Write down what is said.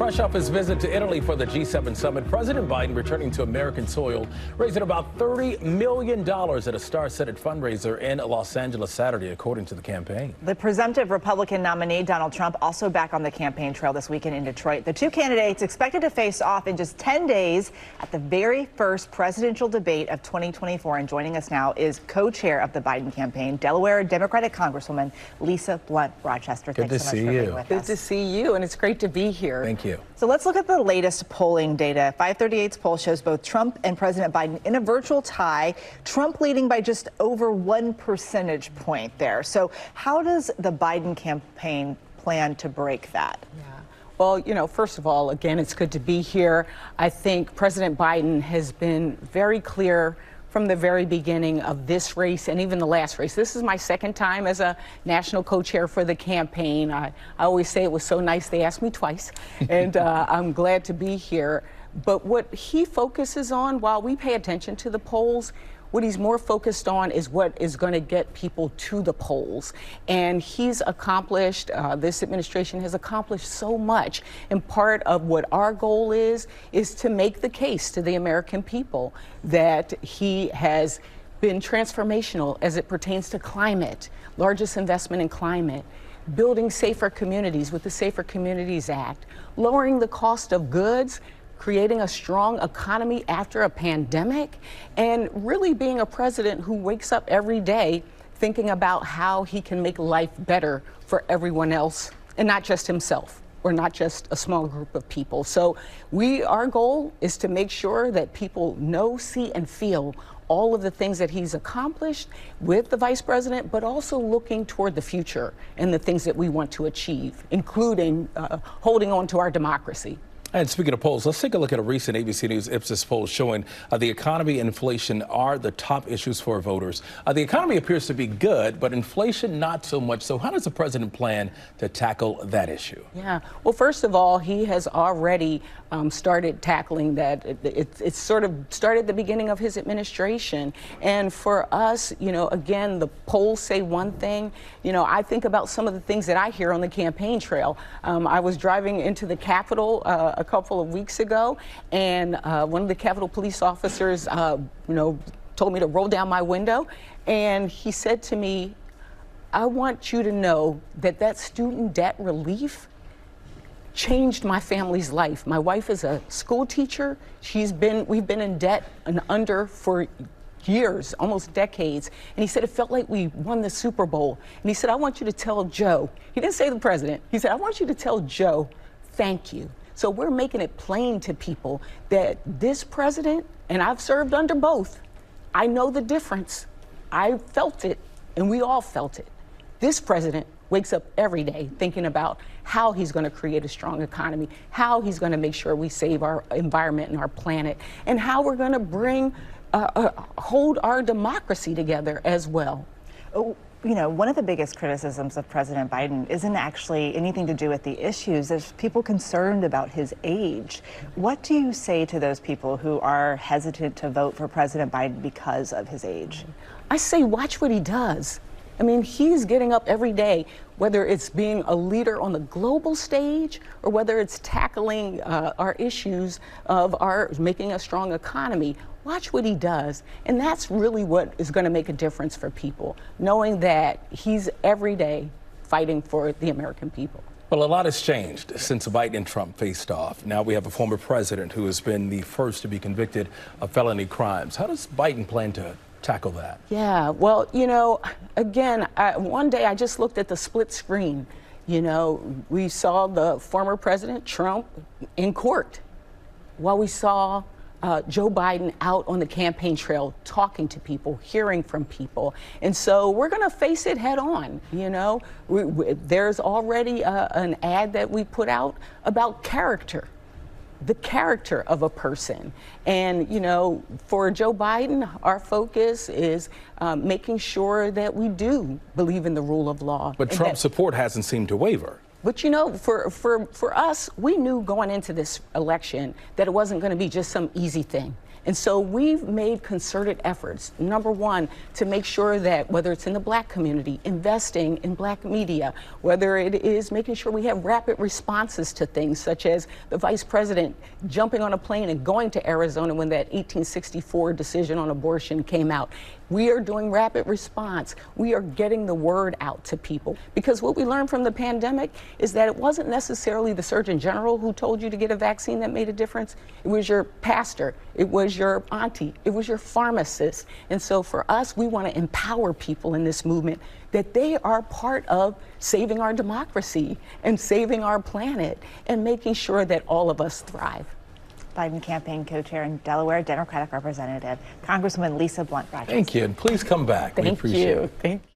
Fresh off his visit to Italy for the G7 summit, President Biden returning to American soil, raising about $30 million at a star-studded fundraiser in Los Angeles Saturday, according to the campaign. The presumptive Republican nominee, Donald Trump, also back on the campaign trail this weekend in Detroit. The two candidates expected to face off in just 10 days at the very first presidential debate of 2024. And joining us now is co-chair of the Biden campaign, Delaware Democratic Congresswoman Lisa Blunt Rochester. Good to see you. Good to see you, and it's great to be here. Thank you. So let's look at the latest polling data. 538's poll shows both Trump and President Biden in a virtual tie, Trump leading by just over 1 percentage point there. So how does the Biden campaign plan to break that? Yeah. Well, you know, first of all, again, it's good to be here. I think President Biden has been very clear from the very beginning of this race and even the last race. This is my second time as a national co-chair for the campaign. I always say it was so nice they asked me twice, and I'm glad to be here. But what he focuses on, while we pay attention to the polls, what he's more focused on is what is going to get people to the polls. And he's accomplished, this administration has accomplished so much. And part of what our goal is to make the case to the American people that he has been transformational as it pertains to climate, largest investment in climate, building safer communities with the Safer Communities Act, lowering the cost of goods, creating a strong economy after a pandemic, and really being a president who wakes up every day thinking about how he can make life better for everyone else and not just himself or not just a small group of people. So our goal is to make sure that people know, see, and feel all of the things that he's accomplished with the vice president, but also looking toward the future and the things that we want to achieve, including holding on to our democracy. And speaking of polls, let's take a look at a recent ABC News Ipsos poll showing the economy and inflation are the top issues for voters. The economy appears to be good, but inflation not so much. So how does the president plan to tackle that issue? Yeah, well, first of all, he has already started tackling that. It sort of started at the beginning of his administration. And for us, you know, again, the polls say one thing. You know, I think about some of the things that I hear on the campaign trail. I was driving into the Capitol a couple of weeks ago, and one of the Capitol police officers, told me to roll down my window, and he said to me, "I want you to know that student debt relief changed my family's life. My wife is a school teacher. We've been in debt and under for years, almost decades." And he said it felt like we won the Super Bowl. And he said, "I want you to tell Joe," he didn't say the president, he said, "I want you to tell Joe, thank you." So we're making it plain to people that this president, and I've served under both, I know the difference. I felt it, and we all felt it. This president wakes up every day thinking about how he's going to create a strong economy, how he's going to make sure we save our environment and our planet, and how we're going to hold our democracy together as well. Oh, you know, one of the biggest criticisms of President Biden isn't actually anything to do with the issues. There's people concerned about his age. What do you say to those people who are hesitant to vote for President Biden because of his age? I say watch what he does. I mean, he's getting up every day, whether it's being a leader on the global stage or whether it's tackling our issues of making a strong economy. Watch what he does. And that's really what is going to make a difference for people, knowing that he's every day fighting for the American people. Well, a lot has changed since Biden and Trump faced off. Now we have a former president who has been the first to be convicted of felony crimes. How does Biden plan to tackle that? Yeah, well, you know, again, one day I just looked at the split screen. You know, we saw the former President Trump in court while we saw Joe Biden out on the campaign trail talking to people, hearing from people. And so we're going to face it head on. You know, there's already an ad that we put out about character. The character of a person. And, you know, for Joe Biden, our focus is making sure that we do believe in the rule of law. But Trump's support hasn't seemed to waver. But, you know, for us, we knew going into this election that it wasn't going to be just some easy thing. And so we've made concerted efforts, number one, to make sure that whether it's in the Black community, investing in Black media, whether it is making sure we have rapid responses to things such as the Vice President jumping on a plane and going to Arizona when that 1864 decision on abortion came out. We are doing rapid response. We are getting the word out to people. Because what we learned from the pandemic is that it wasn't necessarily the Surgeon General who told you to get a vaccine that made a difference. It was your pastor. It was your auntie. It was your pharmacist. And so for us, we want to empower people in this movement that they are part of saving our democracy and saving our planet and making sure that all of us thrive. Biden campaign co-chair and Delaware Democratic Representative, Congresswoman Lisa Blunt Rochester. Thank you, and please come back. We appreciate it. Thank you.